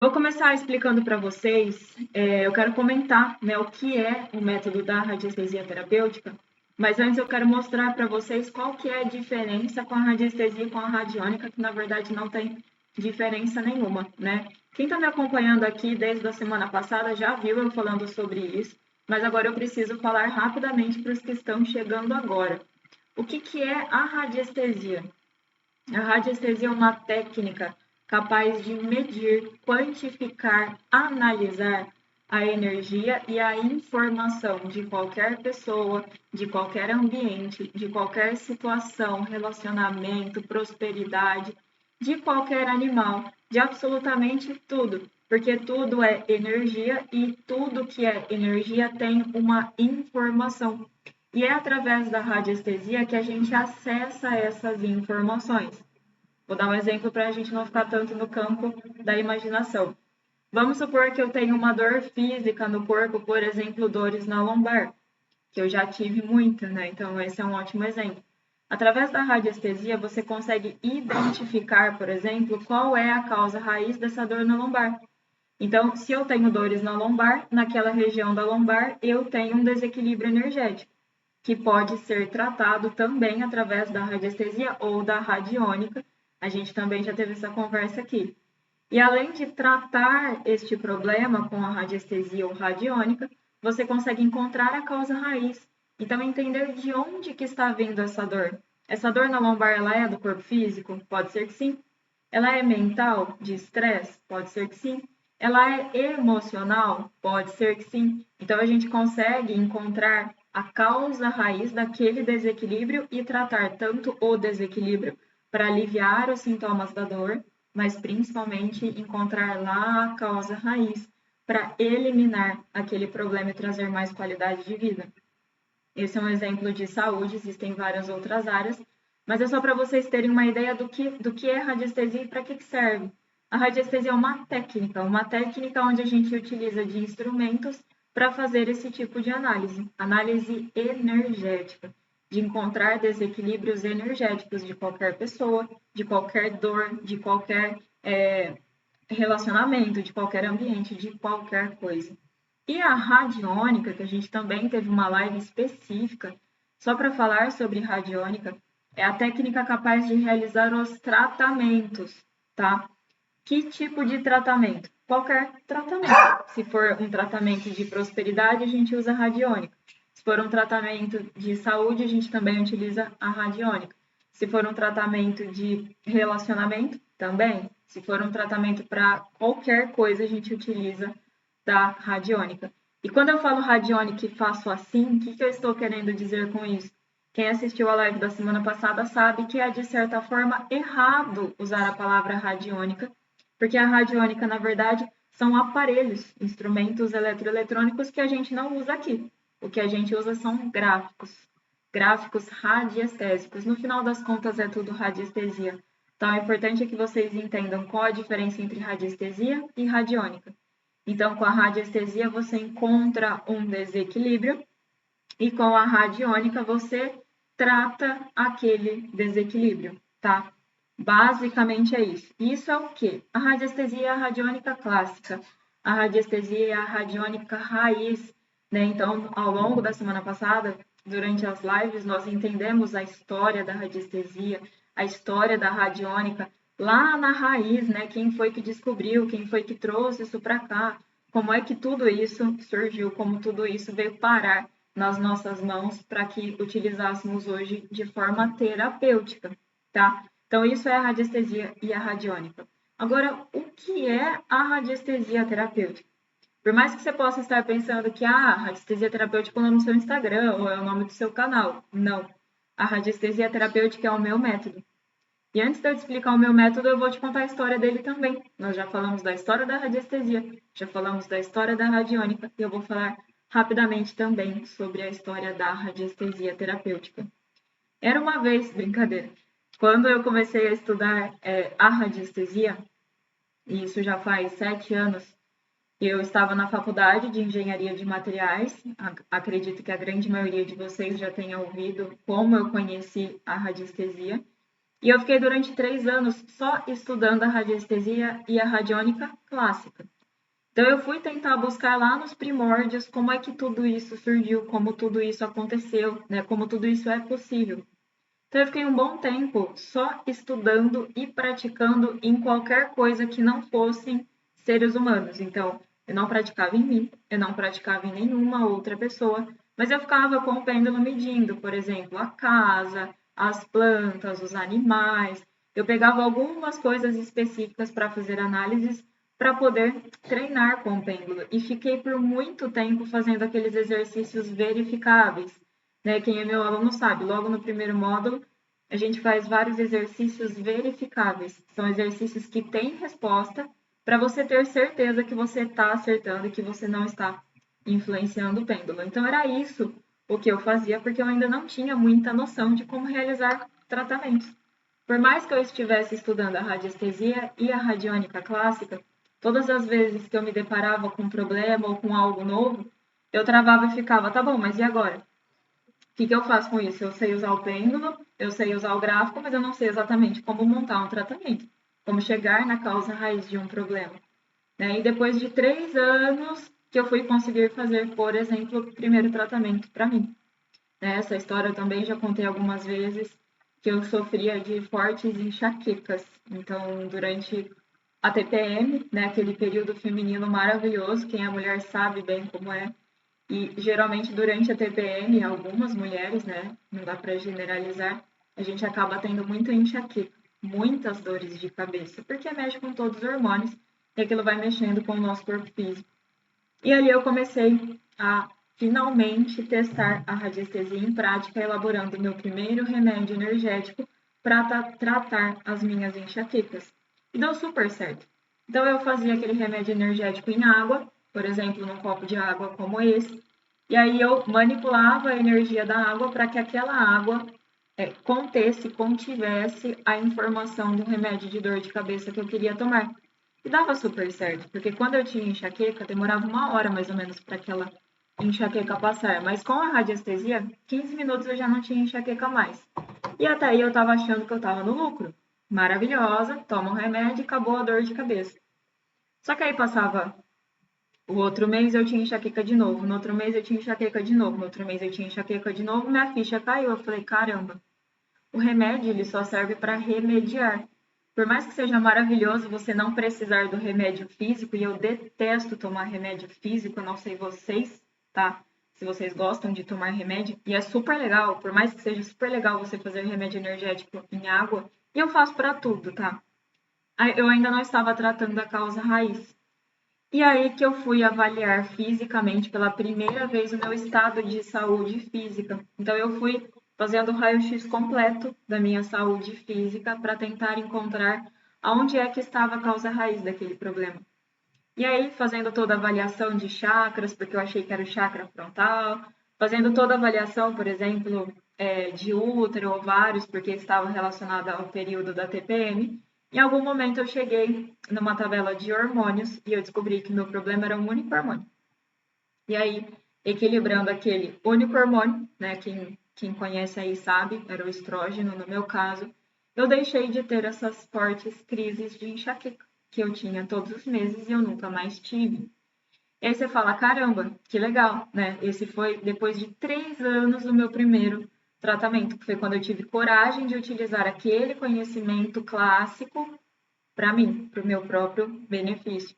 Vou começar explicando para vocês, eu quero comentar, né, o que é o método da radiestesia terapêutica, mas antes eu quero mostrar para vocês qual que é a diferença com a radiestesia e com a radiônica, que na verdade não tem diferença nenhuma, né? Quem está me acompanhando aqui desde a semana passada já viu eu falando sobre isso, mas agora eu preciso falar rapidamente para os que estão chegando agora. O que é a radiestesia? A radiestesia é uma técnica capaz de medir, quantificar, analisar a energia e a informação de qualquer pessoa, de qualquer ambiente, de qualquer situação, relacionamento, prosperidade, de qualquer animal, de absolutamente tudo, porque tudo é energia e tudo que é energia tem uma informação. E é através da radiestesia que a gente acessa essas informações. Vou dar um exemplo para a gente não ficar tanto no campo da imaginação. Vamos supor que eu tenho uma dor física no corpo, por exemplo, dores na lombar, que eu já tive muita, né? Então, esse é um ótimo exemplo. Através da radiestesia, você consegue identificar, por exemplo, qual é a causa raiz dessa dor na lombar. Então, se eu tenho dores na lombar, naquela região da lombar, eu tenho um desequilíbrio energético, que pode ser tratado também através da radiestesia ou da radiônica. A gente também já teve essa conversa aqui. E além de tratar este problema com a radiestesia ou radiônica, você consegue encontrar a causa raiz. Então, entender de onde que está vindo essa dor. Essa dor na lombar, ela é do corpo físico? Pode ser que sim. Ela é mental, de estresse? Pode ser que sim. Ela é emocional? Pode ser que sim. Então, a gente consegue encontrar a causa raiz daquele desequilíbrio e tratar tanto o desequilíbrio para aliviar os sintomas da dor, mas principalmente encontrar lá a causa raiz para eliminar aquele problema e trazer mais qualidade de vida. Esse é um exemplo de saúde, existem várias outras áreas, mas é só para vocês terem uma ideia do que é radiestesia e para que serve. A radiestesia é uma técnica onde a gente utiliza de instrumentos para fazer esse tipo de análise energética, de encontrar desequilíbrios energéticos de qualquer pessoa, de qualquer dor, de qualquer relacionamento, de qualquer ambiente, de qualquer coisa. E a radiônica, que a gente também teve uma live específica só para falar sobre radiônica, é a técnica capaz de realizar os tratamentos, tá? Que tipo de tratamento? Qualquer tratamento. Se for um tratamento de prosperidade, a gente usa a radiônica. Se for um tratamento de saúde, a gente também utiliza a radiônica. Se for um tratamento de relacionamento, também. Se for um tratamento para qualquer coisa, a gente utiliza da radiônica. E quando eu falo radiônica e faço assim, o que eu estou querendo dizer com isso? Quem assistiu a live da semana passada sabe que é, de certa forma, errado usar a palavra radiônica, porque a radiônica, na verdade, são aparelhos, instrumentos eletroeletrônicos que a gente não usa aqui. O que a gente usa são gráficos radiestésicos. No final das contas, é tudo radiestesia. Então, é importante que vocês entendam qual a diferença entre radiestesia e radiônica. Então, com a radiestesia, você encontra um desequilíbrio e com a radiônica, você trata aquele desequilíbrio, tá? Basicamente é isso. Isso é o quê? A radiestesia é a radiônica clássica. A radiestesia é a radiônica raiz, né? Então, ao longo da semana passada, durante as lives, nós entendemos a história da radiestesia, a história da radiônica, lá na raiz, né? Quem foi que descobriu, quem foi que trouxe isso para cá, como é que tudo isso surgiu, como tudo isso veio parar nas nossas mãos para que utilizássemos hoje de forma terapêutica, tá? Então, isso é a radiestesia e a radiônica. Agora, o que é a radiestesia terapêutica? Por mais que você possa estar pensando que a radiestesia terapêutica é o nome do seu Instagram ou é o nome do seu canal. Não. A radiestesia terapêutica é o meu método. E antes de eu te explicar o meu método, eu vou te contar a história dele também. Nós já falamos da história da radiestesia, já falamos da história da radiônica, e eu vou falar rapidamente também sobre a história da radiestesia terapêutica. Era uma vez, brincadeira, quando eu comecei a estudar a radiestesia, e isso já faz 7 anos, eu estava na faculdade de engenharia de materiais. Acredito que a grande maioria de vocês já tenha ouvido como eu conheci a radiestesia. E eu fiquei durante 3 anos só estudando a radiestesia e a radiônica clássica. Então, eu fui tentar buscar lá nos primórdios como é que tudo isso surgiu, como tudo isso aconteceu, né? Como tudo isso é possível. Então, eu fiquei um bom tempo só estudando e praticando em qualquer coisa que não fossem seres humanos. Então, eu não praticava em mim, eu não praticava em nenhuma outra pessoa, mas eu ficava com o pêndulo medindo, por exemplo, a casa, as plantas, os animais. Eu pegava algumas coisas específicas para fazer análises para poder treinar com o pêndulo. E fiquei por muito tempo fazendo aqueles exercícios verificáveis, né? Quem é meu aluno sabe, logo no primeiro módulo, a gente faz vários exercícios verificáveis. São exercícios que têm resposta para você ter certeza que você está acertando e que você não está influenciando o pêndulo. Então, era isso o que eu fazia, porque eu ainda não tinha muita noção de como realizar tratamentos. Por mais que eu estivesse estudando a radiestesia e a radiônica clássica, todas as vezes que eu me deparava com um problema ou com algo novo, eu travava e ficava, tá bom, mas e agora? Que eu faço com isso? Eu sei usar o pêndulo, eu sei usar o gráfico, mas eu não sei exatamente como montar um tratamento, como chegar na causa raiz de um problema. Né? E depois de 3 anos que eu fui conseguir fazer, por exemplo, o primeiro tratamento para mim. Né? Essa história eu também já contei algumas vezes, que eu sofria de fortes enxaquecas. Então, durante a TPM, né, aquele período feminino maravilhoso, quem é mulher sabe bem como é, e geralmente durante a TPM, algumas mulheres, né, não dá para generalizar, a gente acaba tendo muita enxaqueca, muitas dores de cabeça, porque mexe com todos os hormônios e aquilo vai mexendo com o nosso corpo físico. E ali eu comecei a finalmente testar a radiestesia em prática, elaborando meu primeiro remédio energético para tratar as minhas enxaquecas. E deu super certo. Então eu fazia aquele remédio energético em água, por exemplo, num copo de água como esse, e aí eu manipulava a energia da água para que aquela água contivesse a informação do remédio de dor de cabeça que eu queria tomar. E dava super certo, porque quando eu tinha enxaqueca, demorava 1 hora mais ou menos para aquela enxaqueca passar. Mas com a radiestesia, 15 minutos eu já não tinha enxaqueca mais. E até aí eu estava achando que eu estava no lucro. Maravilhosa, toma um remédio e acabou a dor de cabeça. Só que aí passava o outro mês eu tinha enxaqueca de novo, no outro mês eu tinha enxaqueca de novo, no outro mês eu tinha enxaqueca de novo, minha ficha caiu. Eu falei, caramba, o remédio ele só serve para remediar. Por mais que seja maravilhoso você não precisar do remédio físico, e eu detesto tomar remédio físico, eu não sei vocês, tá? Se vocês gostam de tomar remédio, e é super legal, por mais que seja super legal você fazer remédio energético em água, e eu faço para tudo, tá? Eu ainda não estava tratando a causa raiz. E aí que eu fui avaliar fisicamente pela primeira vez o meu estado de saúde física. Então eu fui fazendo o raio-x completo da minha saúde física para tentar encontrar aonde é que estava a causa raiz daquele problema. E aí, fazendo toda a avaliação de chakras, porque eu achei que era o chakra frontal, fazendo toda a avaliação, por exemplo, de útero, ovários, porque estava relacionada ao período da TPM, em algum momento eu cheguei numa tabela de hormônios e eu descobri que meu problema era um único hormônio. E aí, equilibrando aquele único hormônio, né, quem conhece aí sabe, era o estrógeno no meu caso, eu deixei de ter essas fortes crises de enxaqueca que eu tinha todos os meses e eu nunca mais tive. E aí você fala, caramba, que legal, né? Esse foi depois de 3 anos do meu primeiro tratamento, que foi quando eu tive coragem de utilizar aquele conhecimento clássico para mim, para o meu próprio benefício.